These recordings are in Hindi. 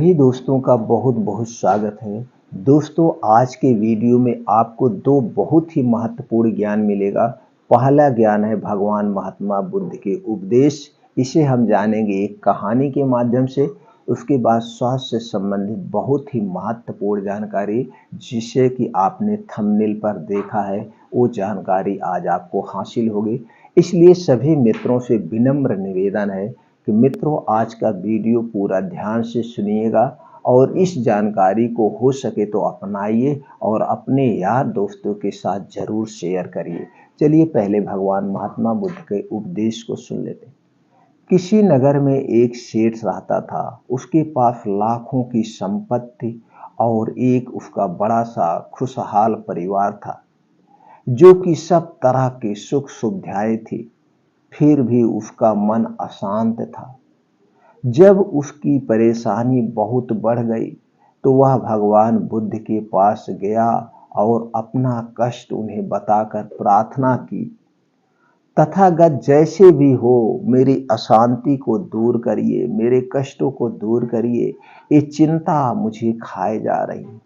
सभी दोस्तों का बहुत बहुत स्वागत है। दोस्तों, आज के वीडियो में आपको दो बहुत ही महत्वपूर्ण ज्ञान मिलेगा। पहला ज्ञान है भगवान महात्मा बुद्ध के उपदेश। इसे हम जानेंगे एक कहानी के माध्यम से। उसके बाद स्वास्थ्य से संबंधित बहुत ही महत्वपूर्ण जानकारी, जिसे कि आपने थंबनेल पर देखा है, वो जानकारी आज आपको हासिल होगी। इसलिए सभी मित्रों से विनम्र निवेदन है कि मित्रों, आज का वीडियो पूरा ध्यान से सुनिएगा और इस जानकारी को हो सके तो अपनाइए और अपने यार दोस्तों के साथ जरूर शेयर करिए। चलिए पहले भगवान महात्मा बुद्ध के उपदेश को सुन लेते हैं। किसी नगर में एक सेठ रहता था। उसके पास लाखों की संपत्ति और एक उसका बड़ा सा खुशहाल परिवार था, जो कि सब तरह की सुख सुविधाएं थी। फिर भी उसका मन अशांत था। जब उसकी परेशानी बहुत बढ़ गई तो वह भगवान बुद्ध के पास गया और अपना कष्ट उन्हें बताकर प्रार्थना की। तथागत, जैसे भी हो मेरी अशांति को दूर करिए, मेरे कष्टों को दूर करिए, ये चिंता मुझे खाए जा रही है।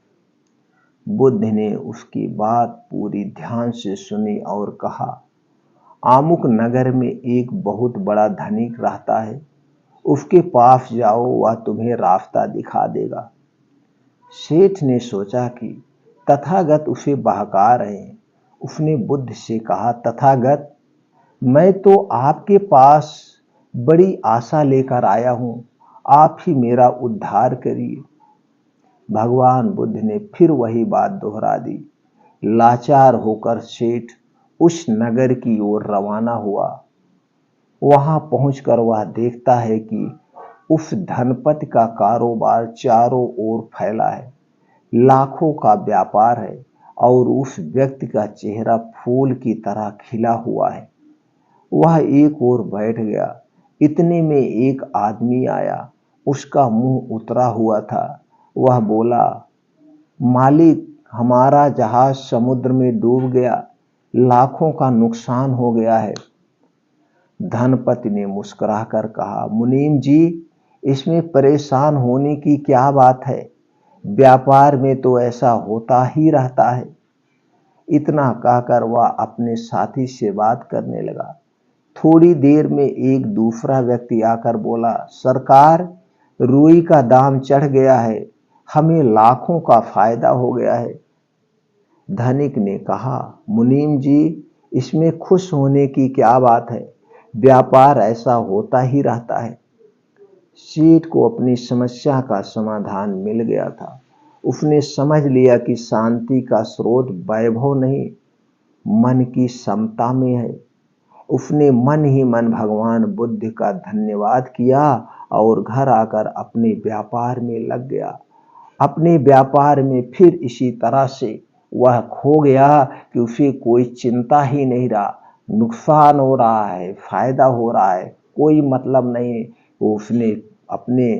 बुद्ध ने उसकी बात पूरी ध्यान से सुनी और कहा, आमुक नगर में एक बहुत बड़ा धनिक रहता है। उसके पास जाओ, वह तुम्हें रास्ता दिखा देगा। सेठ ने सोचा कि तथागत उसे बहका रहे हैं। उसने बुद्ध से कहा, तथागत, मैं तो आपके पास बड़ी आशा लेकर आया हूं, आप ही मेरा उद्धार करिए। भगवान बुद्ध ने फिर वही बात दोहरा दी। लाचार होकर सेठ उस नगर की ओर रवाना हुआ। वहां पहुंचकर वह देखता है कि उस धनपति का कारोबार चारों ओर फैला है, लाखों का व्यापार है और उस व्यक्ति का चेहरा फूल की तरह खिला हुआ है। वह एक ओर बैठ गया। इतने में एक आदमी आया। उसका मुंह उतरा हुआ था। वह बोला, मालिक, हमारा जहाज समुद्र में डूब गया, लाखों का नुकसान हो गया है। धनपति ने मुस्कुराकर कहा, मुनीम जी, इसमें परेशान होने की क्या बात है, व्यापार में तो ऐसा होता ही रहता है। इतना कहकर वह अपने साथी से बात करने लगा। थोड़ी देर में एक दूसरा व्यक्ति आकर बोला, सरकार, रुई का दाम चढ़ गया है, हमें लाखों का फायदा हो गया है। धनिक ने कहा, मुनीम जी, इसमें खुश होने की क्या बात है, व्यापार ऐसा होता ही रहता है। सेठ को अपनी समस्या का समाधान मिल गया था। उसने समझ लिया कि शांति का स्रोत वैभव नहीं, मन की समता में है। उसने मन ही मन भगवान बुद्ध का धन्यवाद किया और घर आकर अपने व्यापार में लग गया। अपने व्यापार में फिर इसी तरह से वह खो गया कि उसे कोई चिंता ही नहीं रहा। नुकसान हो रहा है, फायदा हो रहा है, कोई मतलब नहीं। उसने अपने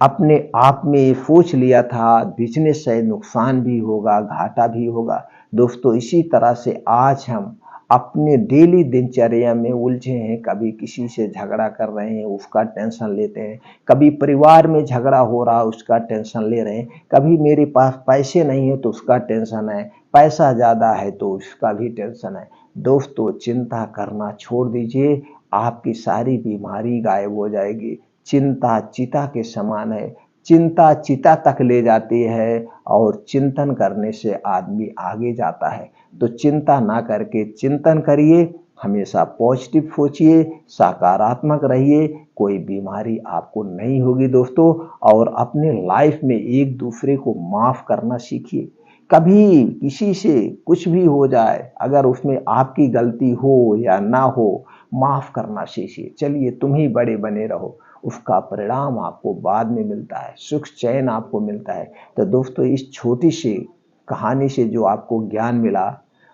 अपने आप में ये सोच लिया था, बिजनेस है, नुकसान भी होगा, घाटा भी होगा। दोस्तों, इसी तरह से आज हम अपने डेली दिनचर्या में उलझे हैं। कभी किसी से झगड़ा कर रहे हैं, उसका टेंशन लेते हैं। कभी परिवार में झगड़ा हो रहा है, उसका टेंशन ले रहे हैं। कभी मेरे पास पैसे नहीं है तो उसका टेंशन है, पैसा ज़्यादा है तो उसका भी टेंशन है। दोस्तों, चिंता करना छोड़ दीजिए, आपकी सारी बीमारी गायब हो जाएगी। चिंता चिता के समान है, चिंता चिता तक ले जाती है और चिंतन करने से आदमी आगे जाता है। तो चिंता ना करके चिंतन करिए, हमेशा पॉजिटिव सोचिए, सकारात्मक रहिए, कोई बीमारी आपको नहीं होगी दोस्तों। और अपने लाइफ में एक दूसरे को माफ करना सीखिए। कभी किसी से कुछ भी हो जाए, अगर उसमें आपकी गलती हो या ना हो, माफ करना सीखिए। चलिए, तुम ही बड़े बने रहो, उसका परिणाम आपको बाद में मिलता है, सुख चैन आपको मिलता है। तो दोस्तों, इस छोटी सी कहानी से जो आपको ज्ञान मिला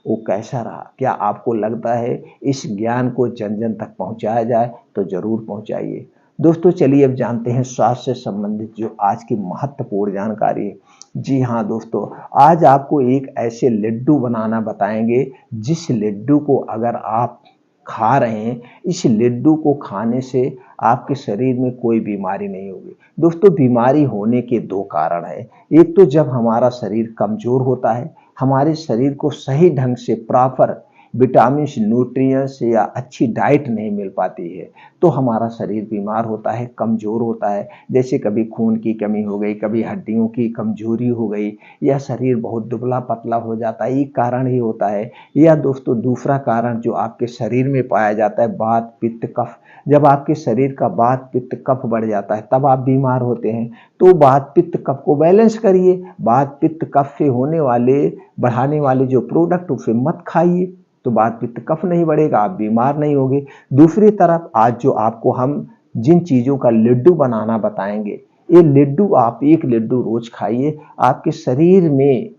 वो कैसा रहा? क्या आपको लगता है इस ज्ञान को जन जन तक पहुंचाया जाए? तो जरूर पहुंचाइए। दोस्तों, चलिए अब जानते हैं स्वास्थ्य से संबंधित जो आज की महत्वपूर्ण जानकारी है। जी हाँ दोस्तों, आज आपको एक ऐसे लड्डू बनाना बताएंगे, जिस लड्डू को अगर आप खा रहे हैं, इस लड्डू को खाने से आपके शरीर में कोई बीमारी नहीं होगी। दोस्तों, बीमारी होने के दो कारण हैं। एक तो जब हमारा शरीर कमजोर होता है, हमारे शरीर को सही ढंग से प्रॉपर विटामिन, न्यूट्रिएंट्स या अच्छी डाइट नहीं मिल पाती है, तो हमारा शरीर बीमार होता है, कमजोर होता है। जैसे कभी खून की कमी हो गई, कभी हड्डियों की कमजोरी हो गई, या शरीर बहुत दुबला पतला हो जाता है, ये कारण ही होता है। या दोस्तों, दूसरा कारण जो आपके शरीर में पाया जाता है, वात पित्त कफ। जब आपके शरीर का वात पित्त कफ बढ़ जाता है, तब आप बीमार होते हैं। तो वात पित्त कफ को बैलेंस करिए। वात पित्त कफ से होने वाले बढ़ाने वाले जो प्रोडक्ट उसे मत खाइए, तो वात पित्त कफ नहीं बढ़ेगा, आप बीमार नहीं होगे। दूसरी तरफ आज जो आपको हम जिन चीजों का लड्डू बनाना बताएंगे, ये लड्डू आप एक लड्डू रोज खाइए, आपके शरीर में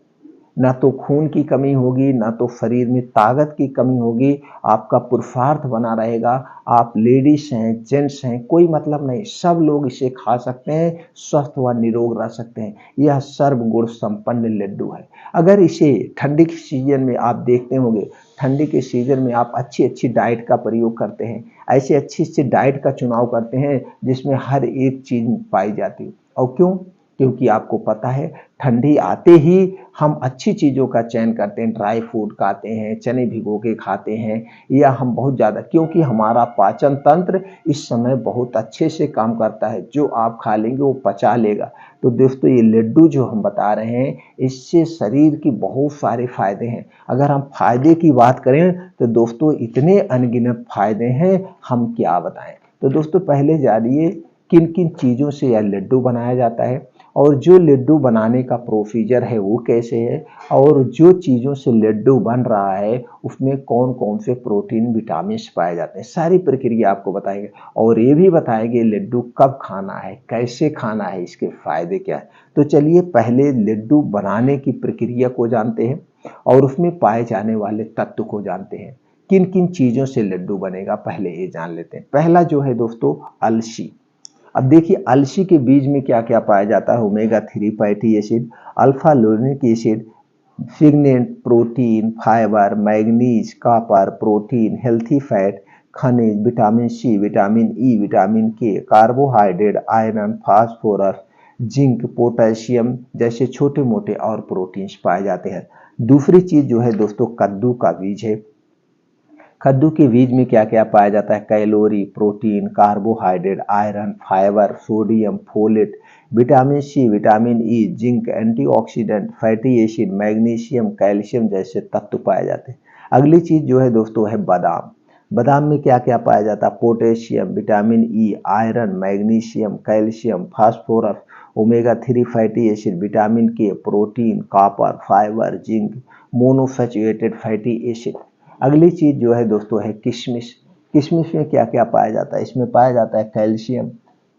ना तो खून की कमी होगी, ना तो शरीर में ताकत की कमी होगी, आपका पुरुषार्थ बना रहेगा। आप लेडीज हैं, जेंट्स हैं, कोई मतलब नहीं, सब लोग इसे खा सकते हैं, स्वस्थ व निरोग रह सकते हैं। यह सर्वगुण संपन्न लड्डू है। अगर इसे ठंडी के सीजन में आप देखते होंगे, ठंडी के सीजन में आप अच्छी अच्छी डाइट का प्रयोग करते हैं, ऐसे अच्छी अच्छी डाइट का चुनाव करते हैं जिसमें हर एक चीज पाई जाती है। और क्यों? क्योंकि आपको पता है, ठंडी आते ही हम अच्छी चीज़ों का चयन करते हैं, ड्राई फ्रूट खाते हैं, चने भिगो के खाते हैं, या हम बहुत ज़्यादा, क्योंकि हमारा पाचन तंत्र इस समय बहुत अच्छे से काम करता है, जो आप खा लेंगे वो पचा लेगा। तो दोस्तों, ये लड्डू जो हम बता रहे हैं, इससे शरीर की बहुत सारे फायदे हैं। अगर हम फायदे की बात करें तो दोस्तों, इतने अनगिनत फायदे हैं, हम क्या बताएं। तो दोस्तों, पहले जानिए किन किन चीज़ों से यह लड्डू बनाया जाता है, और जो लड्डू बनाने का प्रोसीजर है वो कैसे है, और जो चीज़ों से लड्डू बन रहा है उसमें कौन कौन से प्रोटीन विटामिन पाए जाते हैं, सारी प्रक्रिया आपको बताएंगे। और ये भी बताएंगे लड्डू कब खाना है, कैसे खाना है, इसके फायदे क्या है। तो चलिए पहले लड्डू बनाने की प्रक्रिया को जानते हैं और उसमें पाए जाने वाले तत्व को जानते हैं। किन किन चीज़ों से लड्डू बनेगा, पहले ये जान लेते हैं। पहला जो है दोस्तों, अलसी। अब देखिए, अलसी के बीज में क्या क्या पाया जाता है, omega 3 fatty acid, alpha linoleic acid, फिग्नेंट, protein, fibre, manganese, copper, protein, healthy fat, खनिज, vitamin C, vitamin E, vitamin K, carbohydrate, iron, phosphorus, zinc, potassium जैसे छोटे मोटे और प्रोटीन्स पाए जाते हैं। दूसरी चीज जो है दोस्तों, कद्दू का बीज है। कद्दू के बीज में क्या क्या पाया जाता है, calorie, protein, carbohydrate, iron, fibre, sodium, folate, vitamin C, vitamin E, zinc, antioxidant, fatty acid, magnesium, calcium जैसे तत्व पाए जाते हैं। अगली चीज जो है दोस्तों है बादाम। बादाम में क्या क्या पाया जाता है, potassium, vitamin E, iron, magnesium, calcium, phosphorus, omega 3 fatty acid, vitamin K, protein, copper, fibre, zinc, monounsaturated fatty acid. अगली चीज जो है दोस्तों है किशमिश। किशमिश में क्या क्या पाया जाता है, इसमें पाया जाता है calcium,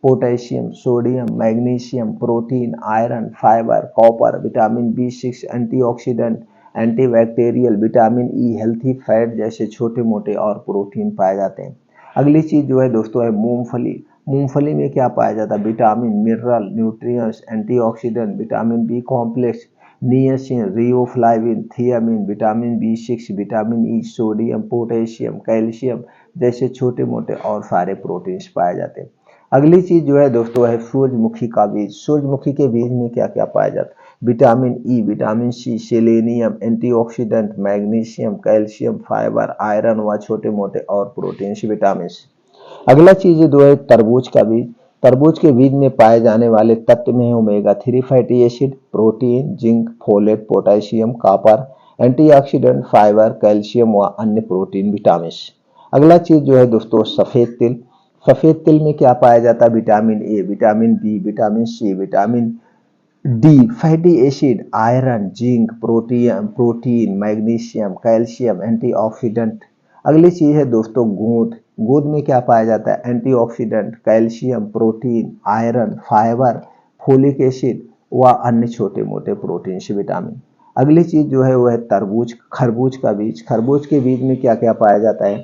potassium, sodium, magnesium, protein, iron, fibre, copper, vitamin B6, antioxidant, antibacterial, vitamin E, healthy fat जैसे छोटे मोटे और प्रोटीन पाए जाते हैं। अगली चीज जो है दोस्तों है मूंगफली। मूंगफली में क्या पाया जाता है, vitamin, mineral, nutrients, antioxidant, vitamin B complex, niacin, riboflavin, thiamine, vitamin B6, vitamin E, sodium, potassium, calcium जैसे छोटे मोटे और सारे प्रोटीन्स पाए जाते हैं। अगली चीज जो है दोस्तों है सूरजमुखी का बीज। सूरजमुखी के बीज में क्या क्या पाया जाता है, vitamin E, vitamin C, selenium, antioxidant, magnesium, calcium, fibre, iron व छोटे मोटे और प्रोटीन्स, विटामिन। अगला चीज जो है तरबूज का बीज। तरबूज के बीज में पाए जाने वाले तत्व में है omega 3 fatty acid, protein, zinc, folate, potassium, copper, antioxidant, fibre, calcium व अन्य प्रोटीन, विटामिन। अगला चीज जो है दोस्तों सफेद तिल। सफेद तिल में क्या पाया जाता है, vitamin A, vitamin B, vitamin C, vitamin D, fatty acid, iron, zinc, protein, magnesium, calcium, antioxidant. अगली चीज है दोस्तों गोंद। गोंद में क्या पाया जाता है, antioxidant, calcium, protein, iron, fibre, folic acid व अन्य छोटे मोटे प्रोटीन से विटामिन। अगली चीज जो है वो है तरबूज, खरबूज का बीज। खरबूज के बीज में क्या क्या पाया जाता है,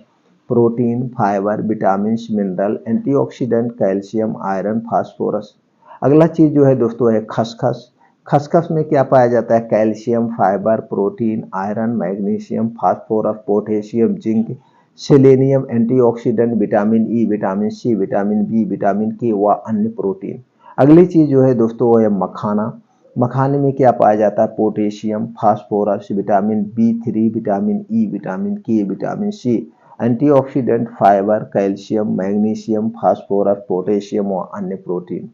protein, fibre, vitamin, mineral, antioxidant, calcium, iron, phosphorus. अगला चीज जो है दोस्तों है खसखस। खसखस में क्या पाया जाता है, calcium, fibre, protein, iron, magnesium, phosphorus, potassium, zinc, selenium antioxidant, vitamin E, vitamin C, vitamin B, vitamin K व अन्य प्रोटीन। अगली चीज जो है दोस्तों वो है मखाना। मखाने में क्या पाया जाता है? पोटेशियम, फास्फोरस, विटामिन बी3, vitamin E, vitamin K, vitamin C, antioxidant, fibre, calcium, magnesium, phosphorus, potassium और अन्य प्रोटीन।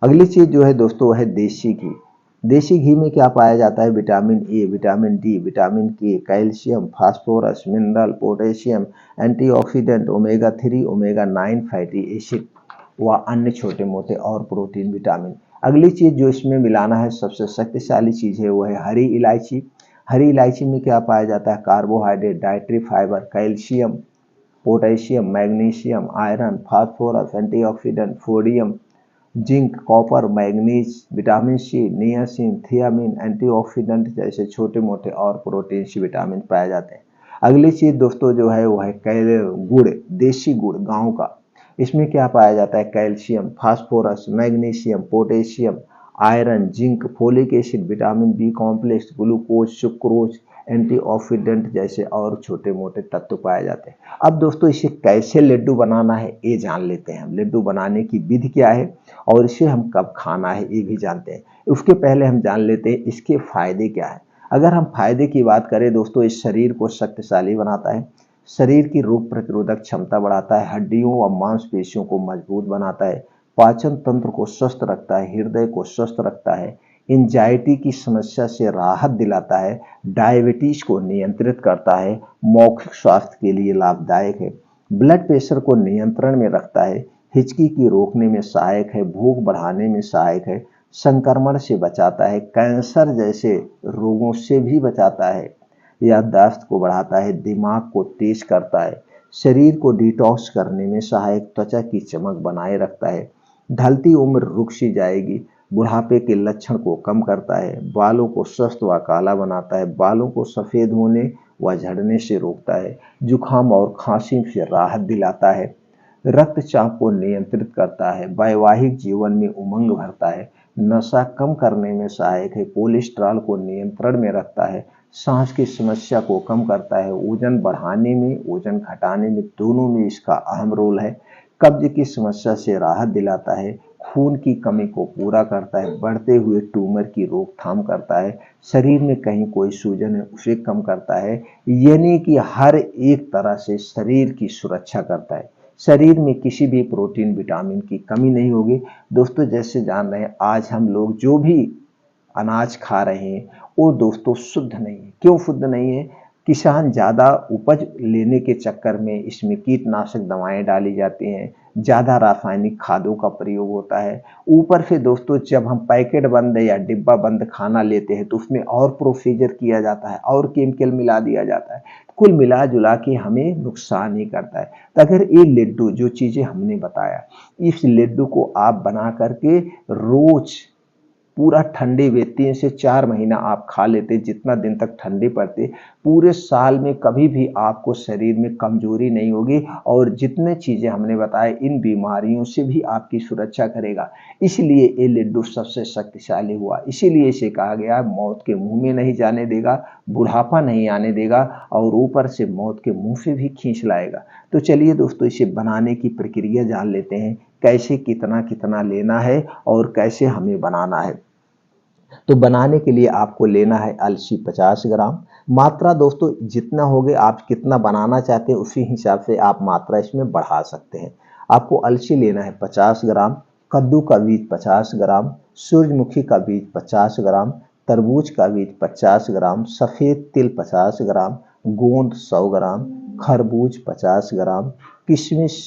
अगली चीज जो है दोस्तों है देसी घी। देसी घी में क्या पाया जाता है? Vitamin A, vitamin D, vitamin K, calcium, phosphorus, mineral, potassium, antioxidant, omega 3, omega 9 fatty acid व अन्य छोटे मोटे और प्रोटीन, विटामिन। अगली चीज जो इसमें मिलाना है, सबसे शक्तिशाली चीज है वो है हरी इलायची। हरी इलायची में क्या पाया जाता है? Carbohydrate, dietary fibre, calcium, potassium, magnesium, iron, phosphorus, antioxidant, sodium, zinc, copper, manganese, vitamin C, niacin, thiamine, antioxidant जैसे छोटे मोटे और प्रोटीन से विटामिन पाए जाते हैं। अगली चीज दोस्तों जो है वो है गुड़, देसी गुड़ गांव का। इसमें क्या पाया जाता है? Calcium, phosphorus, magnesium, potassium, iron, zinc, folic acid, vitamin B complex, glucose, sucrose, antioxidant जैसे और छोटे मोटे तत्व पाए जाते हैं। अब दोस्तों इसे कैसे लड्डू बनाना है ये जान लेते हैं। हम लड्डू बनाने की विधि क्या है और इसे हम कब खाना है ये भी जानते हैं। उसके पहले हम जान लेते हैं इसके फायदे क्या है। अगर हम फायदे की बात करें दोस्तों, इस शरीर को शक्तिशाली बनाता है, शरीर की रोग प्रतिरोधक क्षमता बढ़ाता है, हड्डियों व मांसपेशियों को मजबूत बनाता है, पाचन तंत्र को स्वस्थ रखता है, हृदय को स्वस्थ रखता है, एंजाइटी की समस्या से राहत दिलाता है, डायबिटीज को नियंत्रित करता है, मौखिक स्वास्थ्य के लिए लाभदायक है, ब्लड प्रेशर को नियंत्रण में रखता है, हिचकी की रोकने में सहायक है, भूख बढ़ाने में सहायक है, संक्रमण से बचाता है, कैंसर जैसे रोगों से भी बचाता है, याददाश्त को बढ़ाता है, दिमाग को तेज करता है, शरीर को डिटॉक्स करने में सहायक, त्वचा की चमक बनाए रखता है, ढलती उम्र रुक सी जाएगी, बुढ़ापे के लक्षण को कम करता है, बालों को स्वस्थ व काला बनाता है, बालों को सफेद होने व झड़ने से रोकता है, जुखाम और खांसी से राहत दिलाता है, रक्तचाप को नियंत्रित करता है, वैवाहिक जीवन में उमंग भरता है, नशा कम करने में सहायक है, कोलेस्ट्रॉल को नियंत्रण में रखता है, सांस की समस्या को कम करता है, वजन बढ़ाने में, वजन घटाने में दोनों में इसका अहम रोल है, कब्ज की समस्या से राहत दिलाता है, खून की कमी को पूरा करता है, बढ़ते हुए ट्यूमर की रोकथाम करता है, शरीर में कहीं कोई सूजन है उसे कम करता है, यानी कि हर एक तरह से शरीर की सुरक्षा करता है। शरीर में किसी भी प्रोटीन विटामिन की कमी नहीं होगी। दोस्तों जैसे जान रहे हैं आज हम लोग जो भी अनाज खा रहे हैं वो दोस्तों शुद्ध नहीं है। क्यों शुद्ध नहीं है? किसान ज़्यादा उपज लेने के चक्कर में इसमें कीटनाशक दवाएं डाली जाती हैं, ज़्यादा रासायनिक खादों का प्रयोग होता है। ऊपर से दोस्तों जब हम पैकेट बंद या डिब्बा बंद खाना लेते हैं तो उसमें और प्रोसीजर किया जाता है और केमिकल मिला दिया जाता है। कुल मिला जुला के हमें नुकसान ही करता है। तो अगर ये लड्डू जो चीज़ें हमने बताया, इस लड्डू को आप बना करके रोज पूरा ठंडी में 3 से 4 महीना आप खा लेते, जितना दिन तक ठंडी पड़ती, पूरे साल में कभी भी आपको शरीर में कमजोरी नहीं होगी और जितने चीज़ें हमने बताए इन बीमारियों से भी आपकी सुरक्षा करेगा। इसलिए ये लड्डू सबसे शक्तिशाली हुआ, इसीलिए इसे कहा गया मौत के मुंह में नहीं जाने देगा, बुढ़ापा नहीं आने देगा और ऊपर से मौत के मुंह से भी खींच लाएगा। तो चलिए दोस्तों इसे बनाने की प्रक्रिया जान लेते हैं, कैसे कितना कितना लेना है और कैसे हमें बनाना है। तो बनाने के लिए आपको लेना है अलसी 50 ग्राम। मात्रा दोस्तों जितना होगे आप कितना बनाना चाहते हैं उसी हिसाब से आप मात्रा इसमें बढ़ा सकते हैं। आपको अलसी लेना है 50 ग्राम, कद्दू का बीज 50 ग्राम, सूरजमुखी का बीज 50 ग्राम, तरबूज का बीज 50 ग्राम, सफ़ेद तिल 50 ग्राम, गोंद 100 ग्राम, खरबूज 50 ग्राम, किशमिश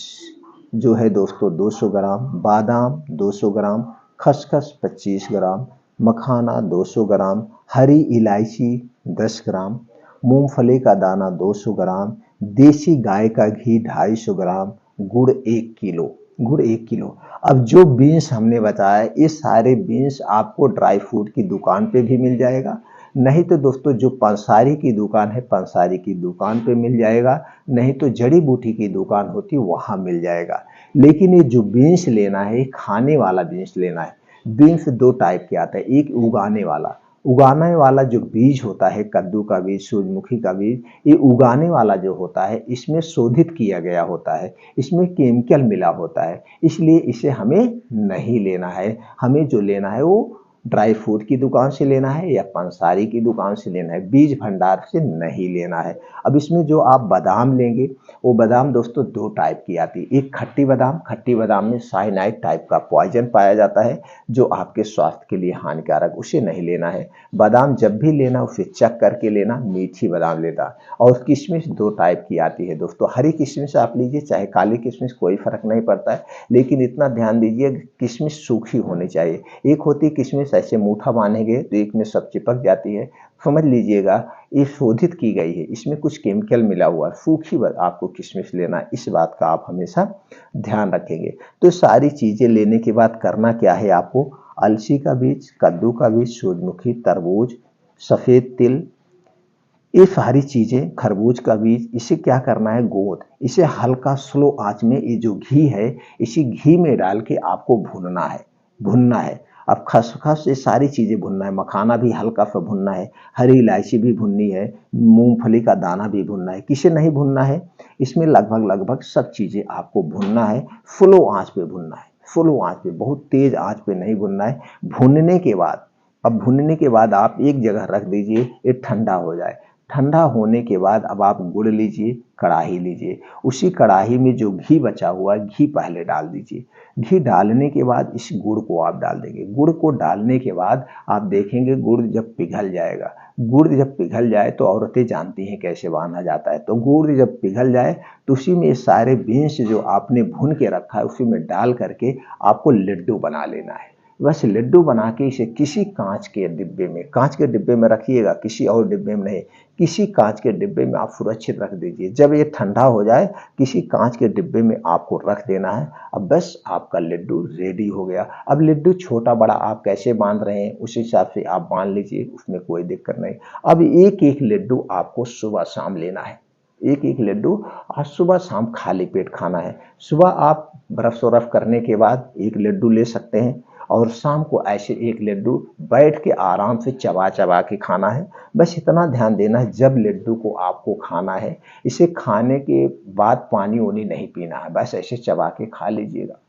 जो है दोस्तों 200 ग्राम, बादाम 200 ग्राम, खसखस 25 ग्राम, मखाना 200 ग्राम, हरी इलायची 10 ग्राम, मूंगफली का दाना 200 ग्राम, देसी गाय का घी 250 ग्राम, गुड़ 1 किलो। गुड़ 1 किलो। अब जो बीन्स हमने बताया ये सारे बीन्स आपको ड्राई फ्रूट की दुकान पे भी मिल जाएगा, नहीं तो दोस्तों जो पंसारी की दुकान है पंसारी की दुकान पे मिल जाएगा, नहीं तो जड़ी बूटी की दुकान होती वहाँ मिल जाएगा। लेकिन ये जो बीन्स लेना है खाने वाला बीन्स लेना है। बीन्स 2 टाइप के आता है, एक उगाने वाला उगाने वाला जो बीज होता है, कद्दू का बीज, सूरजमुखी का बीज, ये उगाने वाला जो होता है इसमें शोधित किया गया होता है, इसमें केमिकल मिला होता है, इसलिए इसे हमें नहीं लेना है। हमें जो लेना है वो ड्राई फ्रूट की दुकान से लेना है या पंसारी की दुकान से लेना है, बीज भंडार से नहीं लेना है। अब इसमें जो आप बादाम लेंगे, वो बादाम दोस्तों दो टाइप की आती है। एक खट्टी बादाम में साइनाइड टाइप का पॉइजन पाया जाता है जो आपके स्वास्थ्य के लिए हानिकारक, उसे नहीं लेना है। बादाम जब भी लेना उसे चख करके लेना, मीठी बादाम लेना। और किशमिश दो टाइप की आती है दोस्तों, हरी किशमिश आप लीजिए चाहे काली किशमिश, कोई फर्क नहीं पड़ता है, लेकिन इतना ध्यान दीजिए किशमिश सूखी होनी चाहिए। एक होती है किशमिश ऐसे मूठा बांधेंगे तो एक में सब चिपक जाती है, समझ लीजिएगा ये शोधित की गई है, इसमें कुछ केमिकल मिला हुआ है, सूखी आपको किशमिश लेना है, इस बात का आप हमेशा ध्यान रखेंगे। तो सारी चीजें लेने के बाद करना क्या है आपको, अलसी का बीज, कद्दू का बीज, सूरजमुखी, तरबूज, सफेद तिल, ये सारी चीजें, खरबूज का बीज, इसे क्या करना है, गोंद, इसे हल्का स्लो आंच में, ये जो घी है इसी घी में डाल के आपको भुनना है। अब खसखस ये सारी चीजें भुनना है, मखाना भी हल्का सा भुनना है, हरी इलायची भी भुननी है, मूंगफली का दाना भी भुनना है। किसे नहीं भुनना है, इसमें लगभग सब चीजें आपको भुनना है, स्लो आंच पे भुनना है, स्लो आंच पे, बहुत तेज आंच पे नहीं भुनना है। भुनने के बाद, अब भुनने के बाद आप एक जगह रख दीजिए, ये ठंडा हो जाए। ठंडा होने के बाद अब आप गुड़ लीजिए, कढ़ाई लीजिए, उसी कढ़ाई में जो घी बचा हुआ है घी पहले डाल दीजिए। घी डालने के बाद इस गुड़ को आप डाल देंगे। गुड़ को डालने के बाद आप देखेंगे गुड़ जब पिघल जाएगा, गुड़ जब पिघल जाए तो औरतें जानती हैं कैसे बांधा जाता है, तो गुड़ जब पिघल जाए तो उसी में सारे बीन्स जो आपने भून के रखा है उसी में डाल करके आपको लड्डू बना लेना है। बस लड्डू बना के इसे किसी कांच के डिब्बे में, कांच के डिब्बे में रखिएगा, किसी और डिब्बे में नहीं, किसी कांच के डिब्बे में आप सुरक्षित रख दीजिए। जब ये ठंडा हो जाए किसी कांच के डिब्बे में आपको रख देना है। अब बस आपका लड्डू रेडी हो गया। अब लड्डू छोटा बड़ा आप कैसे बांध रहे हैं उस हिसाब से आप बांध लीजिए, उसमें कोई दिक्कत नहीं। अब एक एक लड्डू आपको सुबह शाम लेना है, एक एक लड्डू आज सुबह शाम खाली पेट खाना है। सुबह आप ब्रश व्रश करने के बाद एक लड्डू ले सकते हैं और शाम को ऐसे एक लड्डू बैठ के आराम से चबा चबा के खाना है। बस इतना ध्यान देना है जब लड्डू को आपको खाना है, इसे खाने के बाद पानी वानी नहीं पीना है, बस ऐसे चबा के खा लीजिएगा।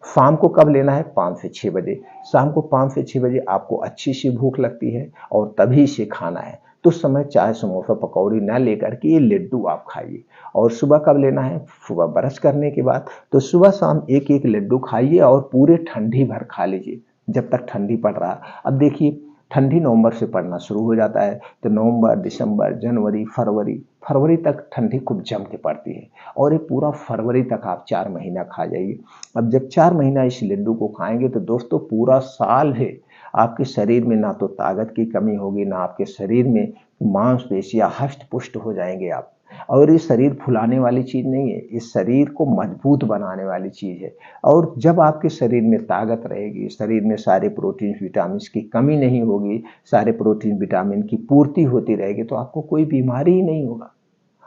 शाम को कब लेना है, 5 से 6 बजे। शाम को 5 से 6 बजे आपको अच्छी सी भूख लगती है और तभी इसे खाना है, तो उस समय चाय समोसा पकौड़ी ना लेकर के ये लड्डू आप खाइए। और सुबह कब लेना है, सुबह ब्रश करने के बाद। तो सुबह शाम एक एक लड्डू खाइए और पूरे ठंडी भर खा लीजिए जब तक ठंडी पड़ रहा है। अब देखिए ठंडी नवंबर से पड़ना शुरू हो जाता है, तो नवंबर, दिसंबर, जनवरी, फरवरी, फरवरी तक ठंडी खूब जम के पड़ती है और ये पूरा फरवरी तक आप 4 महीना खा जाइए। अब जब 4 महीना इस लड्डू को खाएंगे तो दोस्तों पूरा साल है आपके शरीर में ना तो ताकत की कमी होगी, ना आपके शरीर में मांसपेशियां हष्ट पुष्ट हो जाएंगे आप। और ये शरीर फुलाने वाली चीज नहीं है, इस शरीर को मजबूत बनाने वाली चीज है। और जब आपके शरीर में ताकत रहेगी, शरीर में सारे प्रोटीन विटामिन की कमी नहीं होगी, सारे प्रोटीन विटामिन की पूर्ति होती रहेगी, तो आपको कोई बीमारी ही नहीं होगा।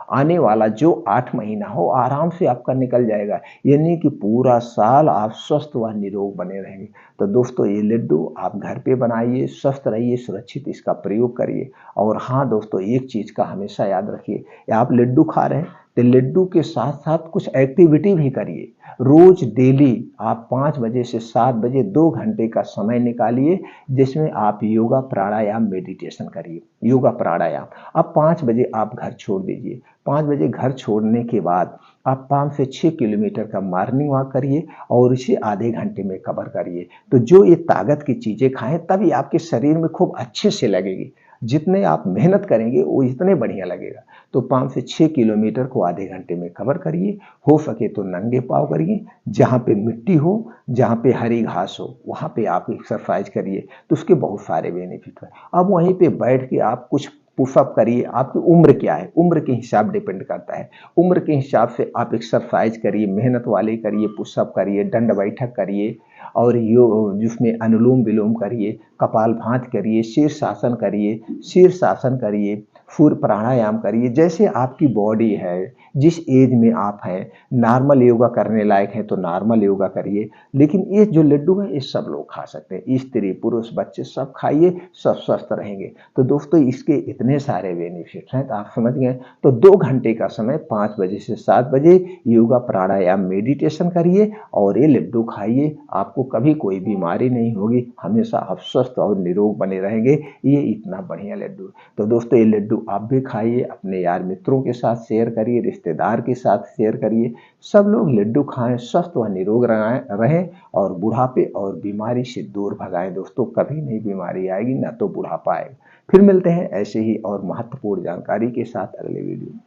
आने वाला जो 8 महीना हो आराम से आपका निकल जाएगा, यानी कि पूरा साल आप स्वस्थ व निरोग बने रहेंगे। तो दोस्तों ये लड्डू आप घर पे बनाइए, स्वस्थ रहिए, सुरक्षित इसका प्रयोग करिए। और हाँ दोस्तों एक चीज़ का हमेशा याद रखिए, आप लड्डू खा रहे हैं तो लड्डू के साथ साथ कुछ एक्टिविटी भी करिए। रोज डेली आप 5 बजे से 7 बजे 2 घंटे का समय निकालिए, जिसमें आप योगा प्राणायाम मेडिटेशन करिए। योगा प्राणायाम अब 5 बजे आप घर छोड़ दीजिए। 5 बजे घर छोड़ने के बाद आप 5 से 6 किलोमीटर का मॉर्निंग वॉक करिए और इसे आधे घंटे में कवर करिए। तो जो ये ताकत की चीज़ें खाएं तभी आपके शरीर में खूब अच्छे से लगेगी। जितने आप मेहनत करेंगे वो इतने बढ़िया लगेगा। तो 5 से 6 किलोमीटर को आधे घंटे में कवर करिए। हो सके तो नंगे पाँव करिए, जहाँ पे मिट्टी हो, जहाँ पे हरी घास हो वहाँ पे आप एक्सरसाइज करिए, तो उसके बहुत सारे बेनिफिट हैं। अब वहीं पे बैठ के आप कुछ पुशअप करिए। आपकी उम्र क्या है, उम्र के हिसाब डिपेंड करता है, उम्र के हिसाब से आप एक्सरसाइज करिए, मेहनत वाले करिए, पुशअप करिए, दंड बैठक करिए और जिसमें अनुलोम विलोम करिए, कपालभाति करिए, शीर्षासन करिए, सूर्य प्राणायाम करिए। जैसे आपकी बॉडी है, जिस एज में आप हैं, नॉर्मल योगा करने लायक हैं तो नॉर्मल योगा करिए। लेकिन ये जो लड्डू है ये सब लोग खा सकते हैं, स्त्री पुरुष बच्चे सब खाइए, सब स्वस्थ रहेंगे। तो दोस्तों इसके इतने सारे बेनिफिट्स हैं, तो आप समझ गए। तो 2 घंटे का समय 5 बजे से 7 बजे योगा प्राणायाम मेडिटेशन करिए और ये लड्डू खाइए। आपको कभी कोई बीमारी नहीं होगी, हमेशा आप स्वस्थ और निरोग बने रहेंगे। ये इतना बढ़िया लड्डू। तो दोस्तों ये लड्डू आप भी खाइए, अपने यार मित्रों के साथ शेयर करिए, रिश्तेदार के साथ शेयर करिए। सब लोग लड्डू खाएं, स्वस्थ व निरोग रहें और बुढ़ापे और बीमारी से दूर भगाएं। दोस्तों कभी नहीं बीमारी आएगी, ना तो बुढ़ापा आएगा। फिर मिलते हैं ऐसे ही और महत्वपूर्ण जानकारी के साथ अगले वीडियो में।